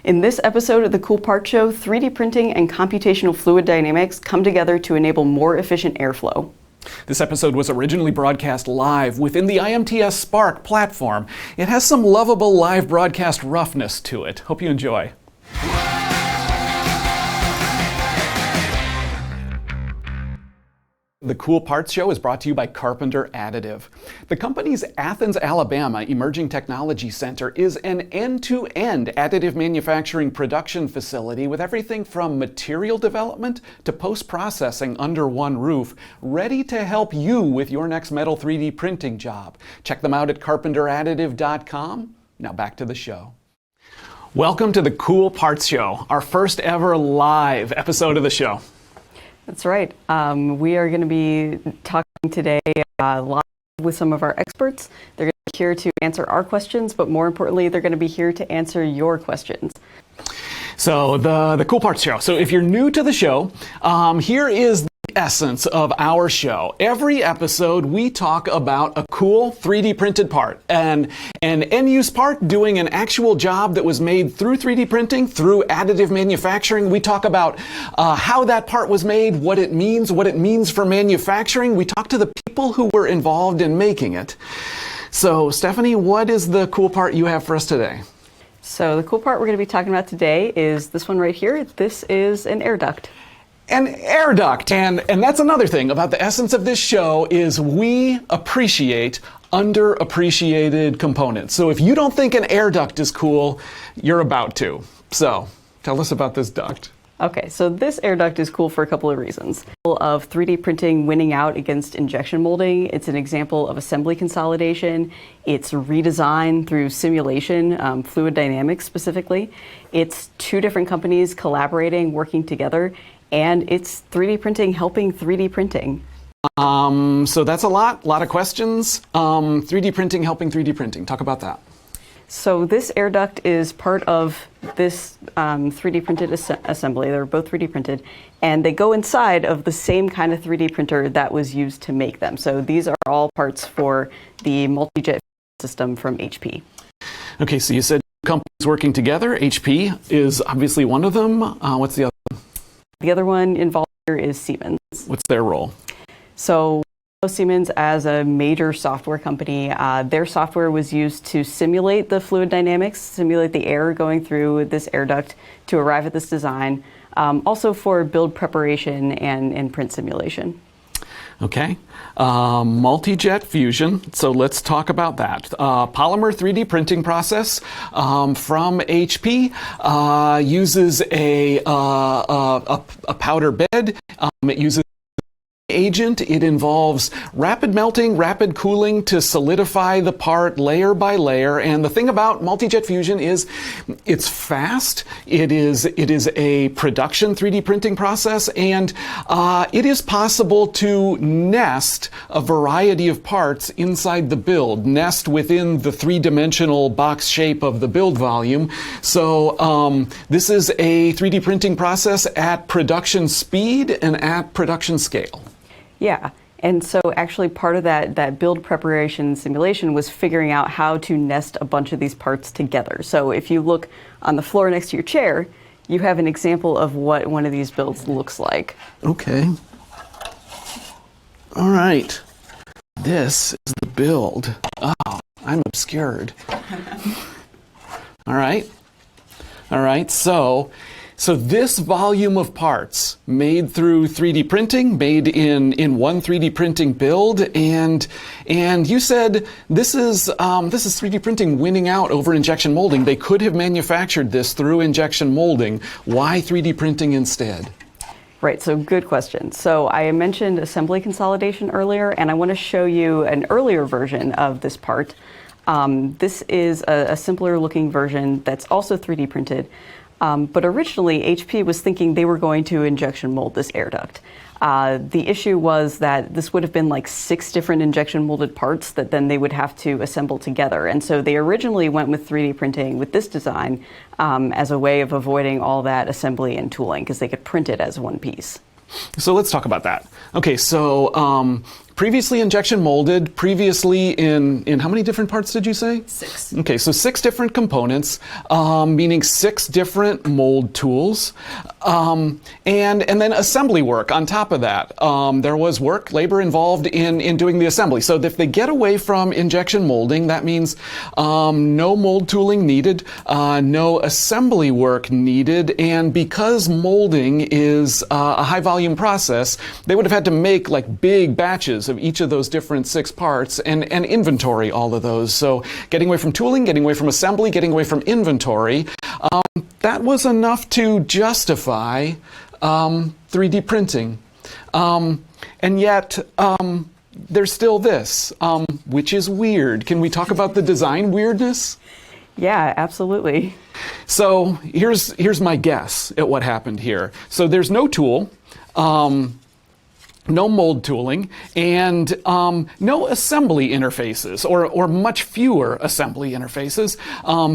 In this episode of the Cool Parts Show, 3D printing and computational fluid dynamics come together to enable more efficient airflow. This episode was originally broadcast live within the IMTS Spark platform. It has some lovable live broadcast roughness to it. Hope you enjoy. The Cool Parts Show is brought to you by Carpenter Additive. The company's Athens, Alabama Emerging Technology Center is an end-to-end additive manufacturing production facility with everything from material development to post-processing under one roof, ready to help you with your next metal 3D printing job. Check them out at carpenteradditive.com. Now back to the show. Welcome to the Cool Parts Show, our first ever live episode of the show. That's right. We are going to be talking today live with some of our experts. They're going to be here to answer our questions, but more importantly, they're going to be here to answer your questions. So the Cool Parts Show. So if you're new to the show, here is the essence of our show. Every episode, we talk about a cool 3D printed part, an end-use part doing an actual job that was made through 3D printing, through additive manufacturing. We talk about how that part was made, what it means for manufacturing. We talk to the people who were involved in making it. So, Stephanie, what is the cool part you have for us today? So the cool part we're going to be talking about today is this one right here. This is an air duct. An air duct. And that's another thing about the essence of this show is we appreciate underappreciated components. So if you don't think an air duct is cool, you're about to. So tell us about this duct. Okay, so this air duct is cool for a couple of reasons. Of 3D printing winning out against injection molding. It's an example of assembly consolidation. It's redesigned through simulation, fluid dynamics specifically. It's two different companies collaborating, working together, and it's 3D printing helping 3D printing. So that's a lot of questions. 3D printing helping 3D printing. Talk about that. So this air duct is part of this 3D printed assembly. They're both 3D printed, and they go inside of the same kind of 3D printer that was used to make them. So these are all parts for the multi-jet system from HP. Okay, so you said companies working together. HP is obviously one of them. What's the other one? The other one involved here is Siemens. What's their role? So Siemens, as a major software company, their software was used to simulate the fluid dynamics, simulate the air going through this air duct to arrive at this design, also for build preparation and print simulation. Okay, multi-jet fusion, so let's talk about that. Polymer 3D printing process from HP uses a powder bed. It uses agent. It involves rapid melting, rapid cooling to solidify the part layer by layer. And the thing about multi-jet fusion is it's fast. It is a production 3D printing process, and it is possible to nest a variety of parts inside the build, nest within the three-dimensional box shape of the build volume. So this is a 3D printing process at production speed and at production scale. Yeah, and so actually part of that build preparation simulation was figuring out how to nest a bunch of these parts together. So if you look on the floor next to your chair, you have an example of what one of these builds looks like. Okay. All right. This is the build. Oh, I'm obscured. All right. So this volume of parts made through 3D printing, made in one 3D printing build, and you said this is 3D printing winning out over injection molding. They could have manufactured this through injection molding. Why 3D printing instead? Right, so good question. So I mentioned assembly consolidation earlier, and I want to show you an earlier version of this part. This is a simpler looking version that's also 3D printed. But originally, HP was thinking they were going to injection mold this air duct. The issue was that this would have been like 6 different injection molded parts that then they would have to assemble together. And so they originally went with 3D printing with this design as a way of avoiding all that assembly and tooling because they could print it as one piece. So let's talk about that. Okay, so Previously injection molded, previously in how many different parts did you say? 6. Okay, so 6 different components, meaning 6 different mold tools, and then assembly work on top of that. There was labor involved in doing the assembly. So if they get away from injection molding, that means no mold tooling needed, no assembly work needed, and because molding is a high volume process, they would have had to make like big batches of each of those different 6 parts and inventory all of those. So getting away from tooling, getting away from assembly, getting away from inventory, that was enough to justify 3D printing. And yet, there's still this, which is weird. Can we talk about the design weirdness? Yeah, absolutely. So here's my guess at what happened here. So there's no tool, no mold tooling, and no assembly interfaces, or much fewer assembly interfaces,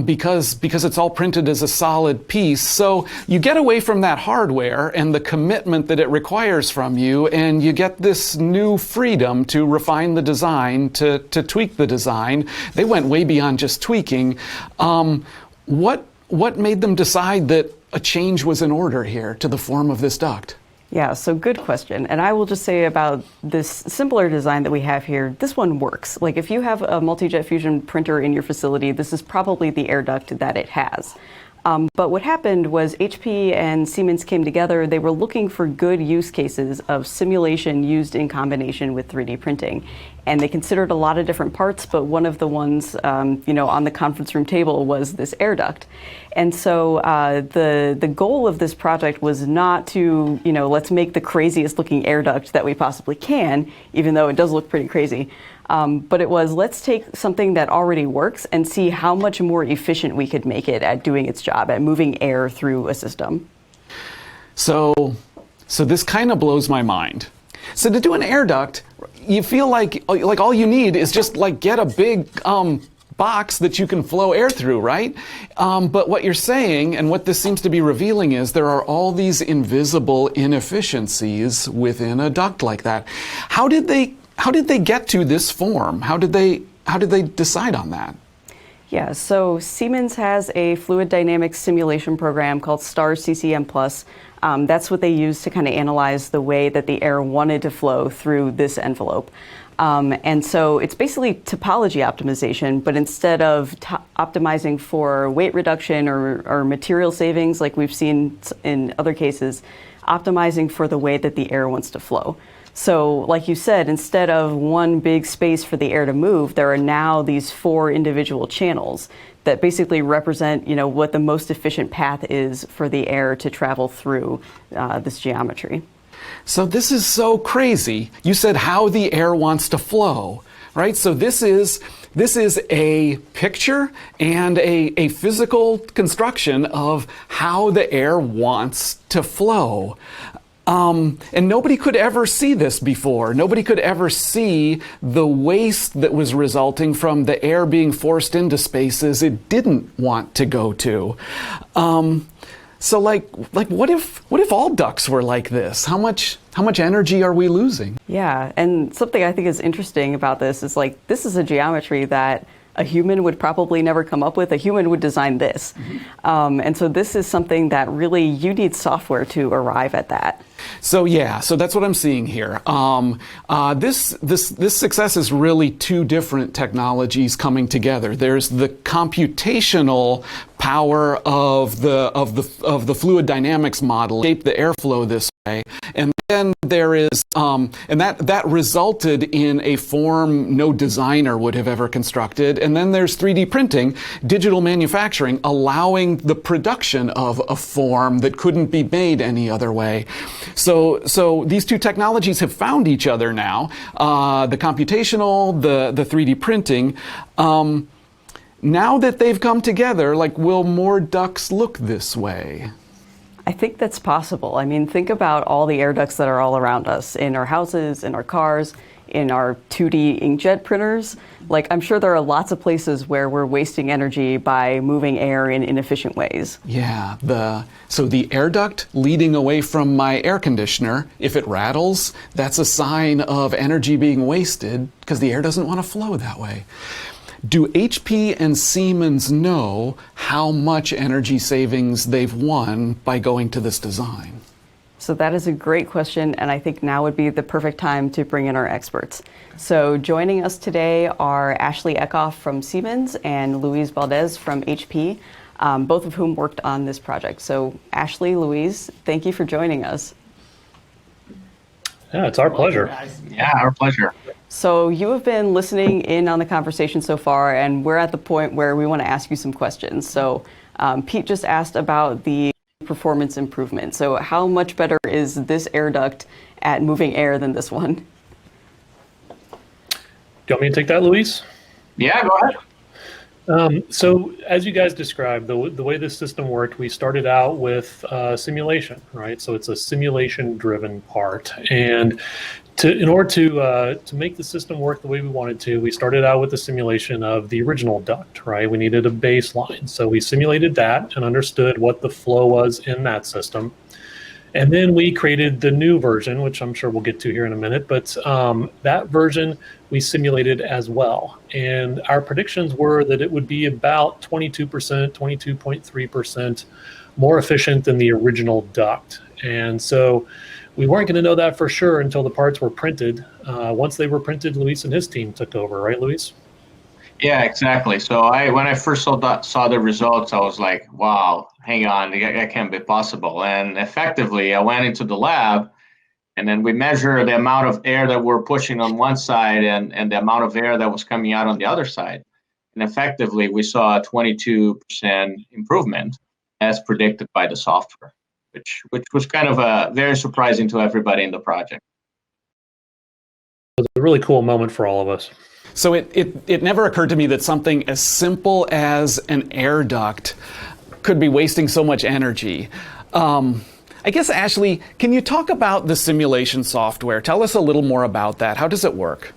because it's all printed as a solid piece. So you get away from that hardware and the commitment that it requires from you, and you get this new freedom to refine the design, to tweak the design. They went way beyond just tweaking. What made them decide that a change was in order here to the form of this duct? Yeah, so good question. And I will just say about this simpler design that we have here, this one works. Like if you have a multi-jet fusion printer in your facility, this is probably the air duct that it has. But what happened was HP and Siemens came together. They were looking for good use cases of simulation used in combination with 3D printing. And they considered a lot of different parts, but one of the ones on the conference room table was this air duct. And so the goal of this project was not to, let's make the craziest looking air duct that we possibly can, even though it does look pretty crazy. But it was, let's take something that already works and see how much more efficient we could make it at doing its job, at moving air through a system. So this kind of blows my mind. So to do an air duct, you feel like all you need is just like get a big box that you can flow air through, right? But what you're saying, and what this seems to be revealing, is there are all these invisible inefficiencies within a duct like that. How did they get to this form? How did they decide on that? Yeah, so Siemens has a fluid dynamics simulation program called STAR CCM+. That's what they use to kind of analyze the way that the air wanted to flow through this envelope. And so it's basically topology optimization, but instead of optimizing for weight reduction or material savings like we've seen in other cases, optimizing for the way that the air wants to flow. So like you said, instead of one big space for the air to move, there are now these 4 individual channels that basically represent, what the most efficient path is for the air to travel through this geometry. So this is so crazy. You said how the air wants to flow, right? So this is a picture and a physical construction of how the air wants to flow. And nobody could ever see this before. Nobody could ever see the waste that was resulting from the air being forced into spaces it didn't want to go to. So what if all ducts were like this? How much energy are we losing? Yeah, and something I think is interesting about this is this is a geometry that a human would probably never come up with. A human would design this. Mm-hmm. And so this is something that really you need software to arrive at that. So that's what I'm seeing here. This success is really 2 different technologies coming together. There's the computational power of the fluid dynamics model, shape the airflow this way, and then there is and that resulted in a form no designer would have ever constructed. And then there's 3D printing, digital manufacturing, allowing the production of a form that couldn't be made any other way. So these 2 technologies have found each other now, the computational, the 3D printing. Now that they've come together, will more ducts look this way? I think that's possible. I mean, think about all the air ducts that are all around us, in our houses, in our cars, in our 2D inkjet printers. Like, I'm sure there are lots of places where we're wasting energy by moving air in inefficient ways. Yeah, so the air duct leading away from my air conditioner, if it rattles, that's a sign of energy being wasted because the air doesn't want to flow that way. Do HP and Siemens know how much energy savings they've won by going to this design? So that is a great question, and I think now would be the perfect time to bring in our experts. So joining us today are Ashley Eckhoff from Siemens and Louise Valdez from HP, both of whom worked on this project. So Ashley, Louise, thank you for joining us. Yeah, it's our pleasure. Yeah, our pleasure. So you have been listening in on the conversation so far, and we're at the point where we want to ask you some questions. So Pete just asked about the performance improvement. So how much better is this air duct at moving air than this one? Do you want me to take that, Luis? Yeah, go ahead. So as you guys described, the way this system worked, we started out with simulation, right? So it's a simulation-driven part. And in order to make the system work the way we wanted to, we started out with the simulation of the original duct, right? We needed a baseline. So we simulated that and understood what the flow was in that system. And then we created the new version, which I'm sure we'll get to here in a minute, but that version we simulated as well. And our predictions were that it would be about 22%, 22.3% more efficient than the original duct. And so we weren't going to know that for sure until the parts were printed. Once they were printed, Luis and his team took over, right, Luis? Yeah, exactly. So when I first saw the results, I was like, wow, hang on, that can't be possible. And effectively, I went into the lab, and then we measured the amount of air that we're pushing on one side and the amount of air that was coming out on the other side. And effectively, we saw a 22% improvement as predicted by the software, which was kind of very surprising to everybody in the project. It was a really cool moment for all of us. So it never occurred to me that something as simple as an air duct could be wasting so much energy. I guess, Ashley, can you talk about the simulation software? Tell us a little more about that. How does it work?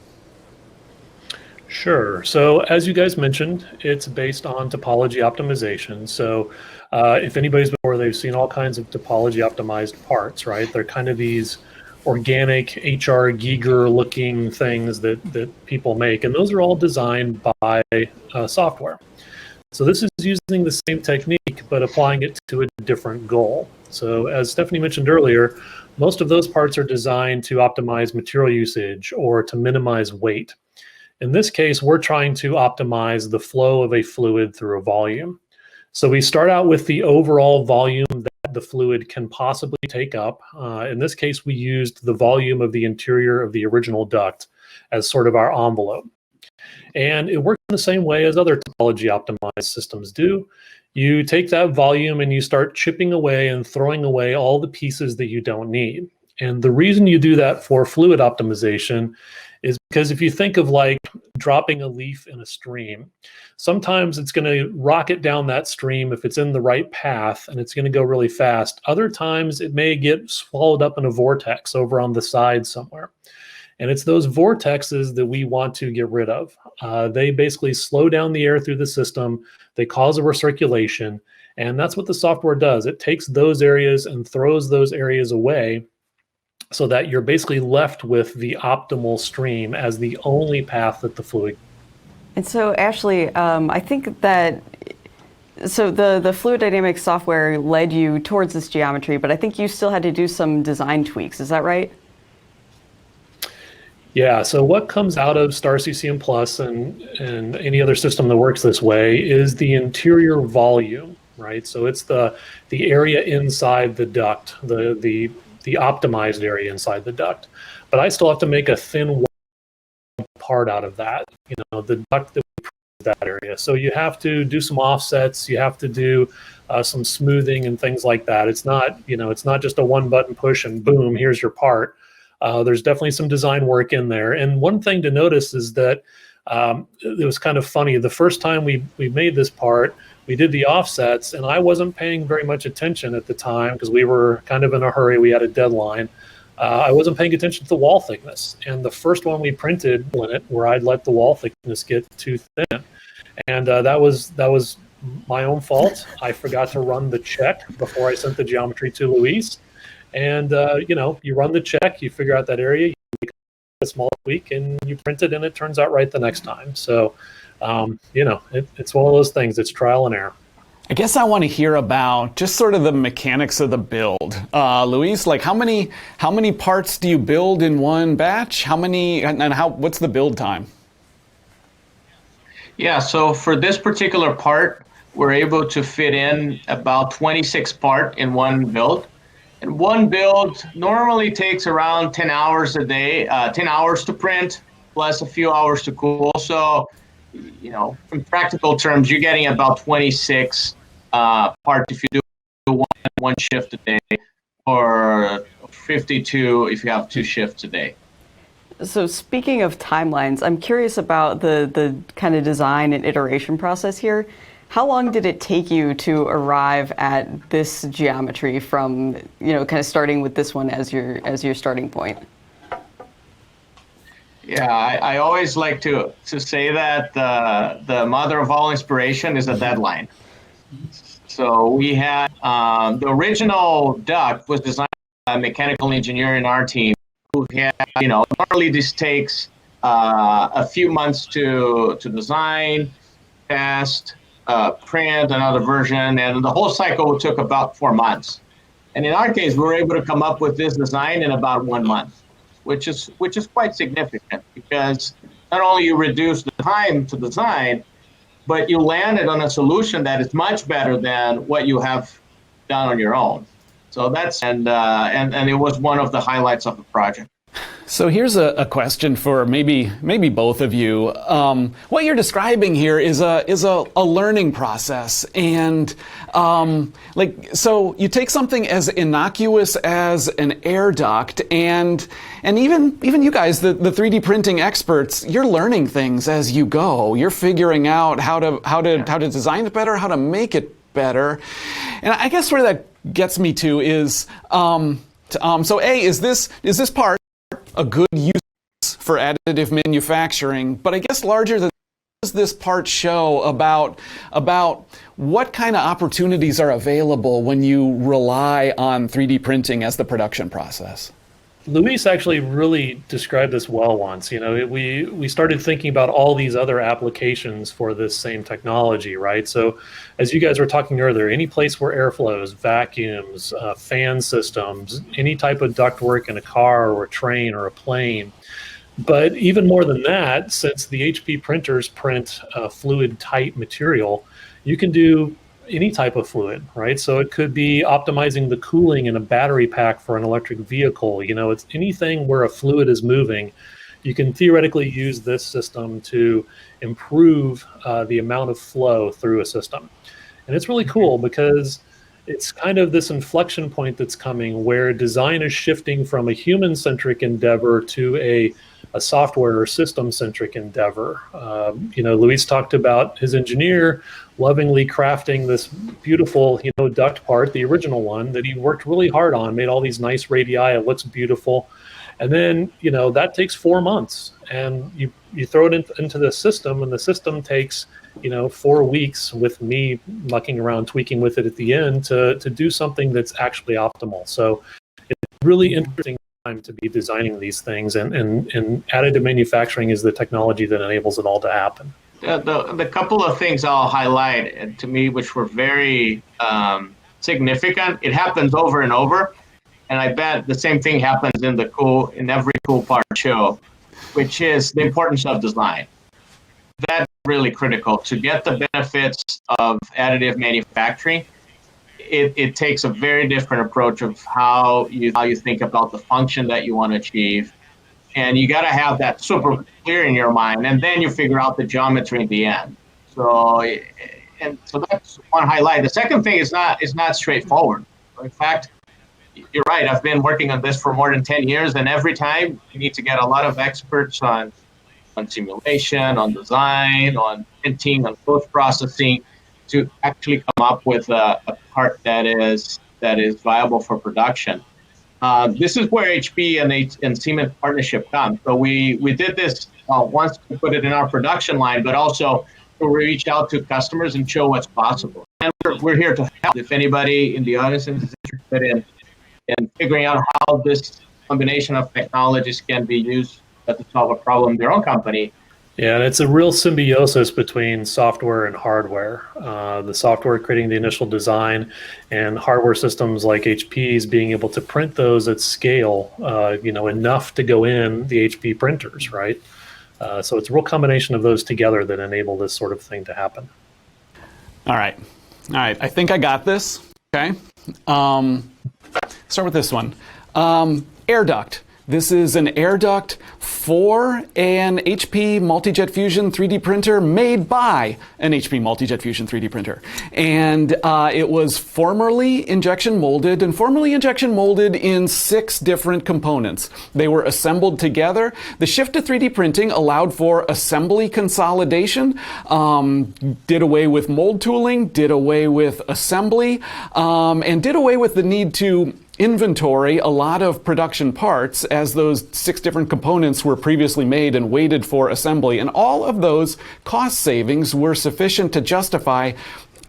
Sure. So as you guys mentioned, it's based on topology optimization. So if anybody's before, they've seen all kinds of topology optimized parts, right? They're kind of these organic HR Giger looking things that people make. And those are all designed by software. So this is using the same technique, but applying it to a different goal. So as Stephanie mentioned earlier, most of those parts are designed to optimize material usage or to minimize weight. In this case, we're trying to optimize the flow of a fluid through a volume. So we start out with the overall volume that the fluid can possibly take up. In this case, we used the volume of the interior of the original duct as sort of our envelope. And it works in the same way as other topology optimized systems do. You take that volume and you start chipping away and throwing away all the pieces that you don't need. And the reason you do that for fluid optimization is because if you think of like dropping a leaf in a stream, sometimes it's going to rocket down that stream if it's in the right path and it's going to go really fast. Other times it may get swallowed up in a vortex over on the side somewhere. And it's those vortexes that we want to get rid of. They basically slow down the air through the system. They cause a recirculation. And that's what the software does. It takes those areas and throws those areas away so that you're basically left with the optimal stream as the only path that the fluid. And so, Ashley, I think that the fluid dynamics software led you towards this geometry, but I think you still had to do some design tweaks. Is that right? Yeah, so what comes out of Star CCM Plus and any other system that works this way is the interior volume, right? So it's the area inside the duct, the optimized area inside the duct. But I still have to make a thin part out of that, the duct that we that area. So you have to do some offsets, you have to do some smoothing and things like that. It's not, it's not just a one button push and boom, here's your part. There's definitely some design work in there. And one thing to notice is that it was kind of funny. The first time we made this part, we did the offsets, and I wasn't paying very much attention at the time because we were kind of in a hurry. We had a deadline. I wasn't paying attention to the wall thickness. And the first one we printed in it, where I'd let the wall thickness get too thin, and that was my own fault. I forgot to run the check before I sent the geometry to Luis. And you run the check, you figure out that area, you make a small tweak, and you print it, and it turns out right the next time. So, it's one of those things. It's trial and error. I guess I want to hear about just sort of the mechanics of the build. Luis, like how many parts do you build in one batch? What's the build time? Yeah, so for this particular part, we're able to fit in about 26 parts in one build. And one build normally takes around 10 hours a day, 10 hours to print, plus a few hours to cool. So, in practical terms, you're getting about 26 parts if you do one shift a day, or 52 if you have 2 shifts a day. So speaking of timelines, I'm curious about the kind of design and iteration process here. How long did it take you to arrive at this geometry from, kind of starting with this one as your starting point? Yeah, I always like to say that the mother of all inspiration is a deadline. So we had the original duct was designed by a mechanical engineer in our team who had, normally this takes a few months to design, test, print another version, and the whole cycle took about 4 months. And in our case, we were able to come up with this design in about 1 month, which is quite significant, because not only you reduce the time to design, but you landed on a solution that is much better than what you have done on your own. So that's and it was one of the highlights of the project. So here's a question for maybe both of you. What you're describing here is a learning process, and so you take something as innocuous as an air duct, and even you guys, the 3D printing experts, you're learning things as you go. You're figuring out how to design it better, how to make it better, and I guess where that gets me to is so is this part a good use for additive manufacturing? But I guess larger than that, what does this part show about what kind of opportunities are available when you rely on 3D printing as the production process? Luis actually really described this well once. We started thinking about all these other applications for this same technology, right? So as you guys were talking earlier, any place where air flows, vacuums, fan systems, any type of ductwork in a car or a train or a plane. But even more than that, since the HP printers print fluid tight material, you can do any type of fluid, right? So it could be optimizing the cooling in a battery pack for an electric vehicle. It's anything where a fluid is moving. You can theoretically use this system to improve the amount of flow through a system. And it's really cool because it's kind of this inflection point that's coming where design is shifting from a human-centric endeavor to a software or system-centric endeavor. Luis talked about his engineer lovingly crafting this beautiful, duct part, the original one that he worked really hard on, made all these nice radii, it looks beautiful. And then, that takes 4 months, and you throw it into the system, and the system takes, 4 weeks with me mucking around, tweaking with it at the end to do something that's actually optimal. So it's really interesting time to be designing these things, and additive manufacturing is the technology that enables it all to happen. The couple of things I'll highlight to me, which were very significant, it happens over and over, and I bet the same thing happens in every cool part show, which is the importance of design. That's really critical to get the benefits of additive manufacturing. It takes a very different approach of how you think about the function that you want to achieve. And you got to have that super clear in your mind, and then you figure out the geometry in the end. So that's one highlight. The second thing is not straightforward. In fact, you're right. I've been working on this for more than 10 years, and every time you need to get a lot of experts on simulation, on design, on printing, on post-processing to actually come up with a part that is viable for production. This is where HP and Siemens partnership comes. So we did this once to put it in our production line, but also to reach out to customers and show what's possible. And we're here to help. If anybody in the audience is interested in figuring out how this combination of technologies can be used to solve a problem in their own company. Yeah, and it's a real symbiosis between software and hardware. The software creating the initial design, and hardware systems like HP's being able to print those at scale, enough to go in the HP printers, right? So it's a real combination of those together that enable this sort of thing to happen. All right. I think I got this. Okay. Start with this one. Air duct. This is an air duct for an HP multi-jet fusion 3D printer made by an HP multi-jet fusion 3D printer. And it was formerly injection molded in 6 different components. They were assembled together. The shift to 3D printing allowed for assembly consolidation, did away with mold tooling, did away with assembly, and did away with the need to inventory a lot of production parts, as those 6 different components were previously made and waited for assembly. And all of those cost savings were sufficient to justify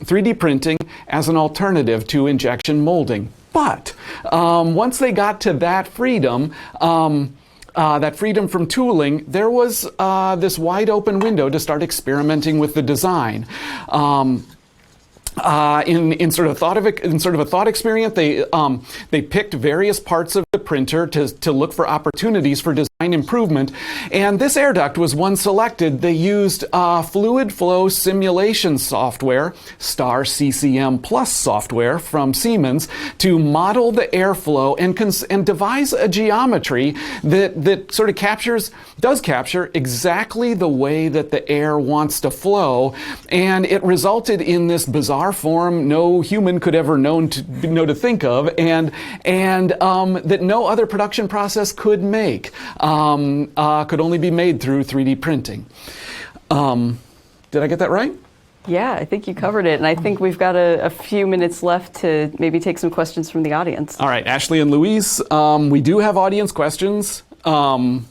3D printing as an alternative to injection molding. But once they got to that freedom from tooling, there was this wide open window to start experimenting with the design. In sort of a thought experiment, they picked various parts of the printer to look for opportunities for design improvement, and this air duct was one selected. They used fluid flow simulation software, Star CCM Plus software from Siemens, to model the airflow and devise a geometry that sort of does capture exactly the way that the air wants to flow, and it resulted in this bizarre form no human could ever know to think of, and that no other production process could make. Could only be made through 3D printing. Did I get that right? Yeah, I think you covered it, and I think we've got a few minutes left to maybe take some questions from the audience. All right, Ashley and Louise, we do have audience questions. First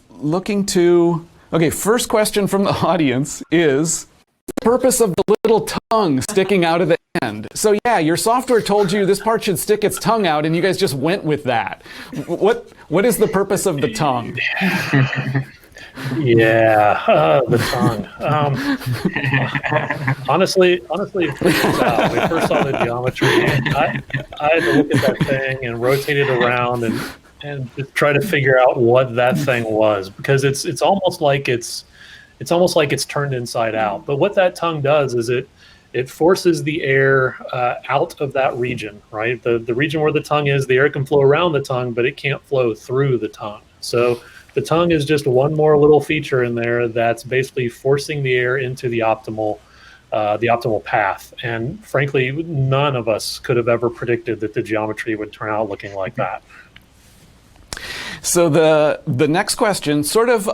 question from the audience is, the purpose of the little tongue sticking out of the end. So yeah, your software told you this part should stick its tongue out, and you guys just went with that. What is the purpose of the tongue? Yeah, the tongue. Honestly, it freaked us out. We first saw the geometry. I had to look at that thing and rotate it around and just try to figure out what that thing was, because it's almost like it's turned inside out. But what that tongue does is it forces the air out of that region, right? The region where the tongue is, the air can flow around the tongue, but it can't flow through the tongue. So the tongue is just one more little feature in there that's basically forcing the air into the optimal path. And frankly, none of us could have ever predicted that the geometry would turn out looking like that. So the next question sort of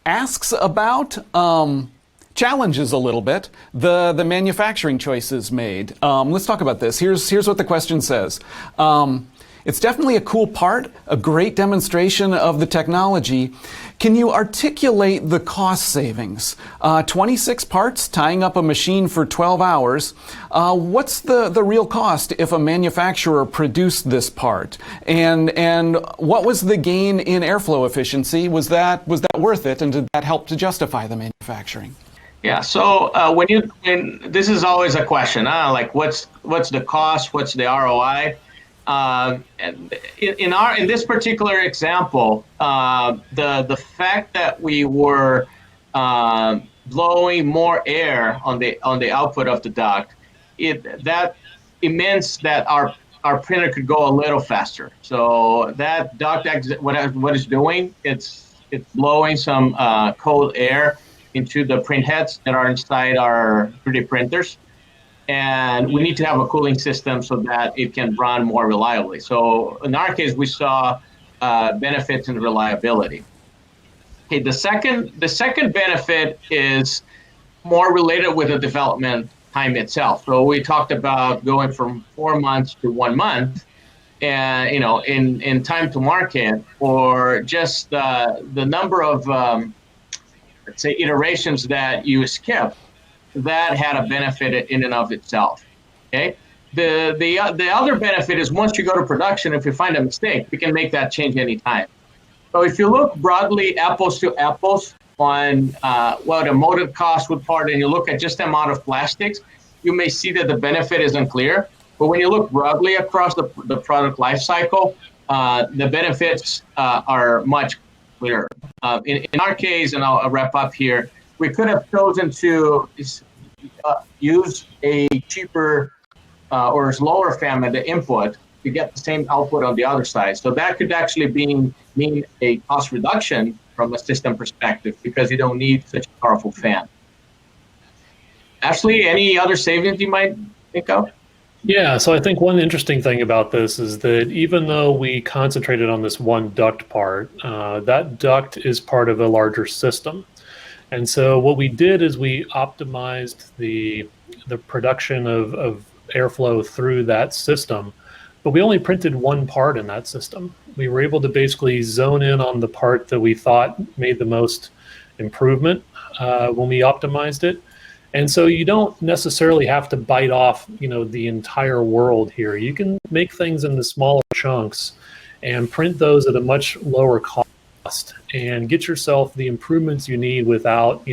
asks about challenges a little bit the manufacturing choices made. Let's talk about this. Here's what the question says. It's definitely a cool part, a great demonstration of the technology. Can you articulate the cost savings? 26 parts tying up a machine for 12 hours. What's the real cost if a manufacturer produced this part? And what was the gain in airflow efficiency? Was that worth it? And did that help to justify the manufacturing? Yeah. So when this is always a question, like what's the cost? What's the ROI? In this particular example, the fact that we were blowing more air on the output of the duct, that means that our printer could go a little faster. So that duct, what it's doing, it's blowing some cold air into the print heads that are inside our 3D printers. And we need to have a cooling system so that it can run more reliably. So in our case, we saw benefits in reliability. Okay, the second benefit is more related with the development time itself. So we talked about going from 4 months to 1 month. and in time to market, or just the number of let's say iterations that you skip, that had a benefit in and of itself. Okay. The other benefit is once you go to production, if you find a mistake, we can make that change anytime. So if you look broadly apples to apples on what a molded cost would part, and you look at just the amount of plastics, you may see that the benefit is unclear. But when you look broadly across the product life cycle, the benefits are much clearer. In our case, and I'll wrap up here, we could have chosen to use a cheaper or slower fan at the input to get the same output on the other side. So that could actually mean a cost reduction from a system perspective, because you don't need such a powerful fan. Ashley, any other savings you might think of? Yeah, so I think one interesting thing about this is that even though we concentrated on this one duct part, that duct is part of a larger system. And so what we did is we optimized the production of airflow through that system, but we only printed one part in that system. We were able to basically zone in on the part that we thought made the most improvement when we optimized it. And so you don't necessarily have to bite off, the entire world here. You can make things into smaller chunks and print those at a much lower cost and get yourself the improvements you need without,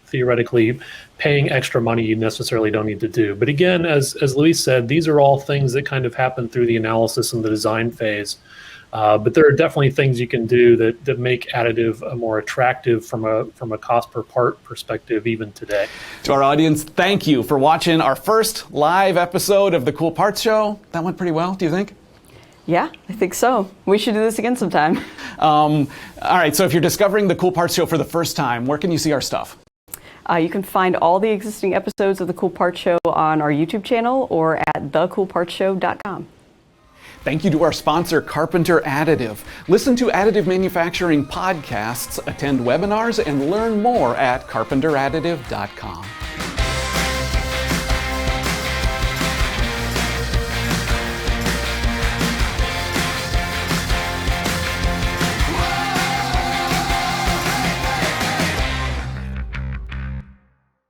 theoretically paying extra money you necessarily don't need to do. But again, as Luis said, these are all things that kind of happen through the analysis and the design phase. But there are definitely things you can do that make additive more attractive from a cost per part perspective even today. To our audience, thank you for watching our first live episode of the Cool Parts Show. That went pretty well, do you think? Yeah, I think so. We should do this again sometime. All right, so if you're discovering the Cool Parts Show for the first time, where can you see our stuff? You can find all the existing episodes of the Cool Parts Show on our YouTube channel or at thecoolpartshow.com. Thank you to our sponsor, Carpenter Additive. Listen to additive manufacturing podcasts, attend webinars, and learn more at carpenteradditive.com.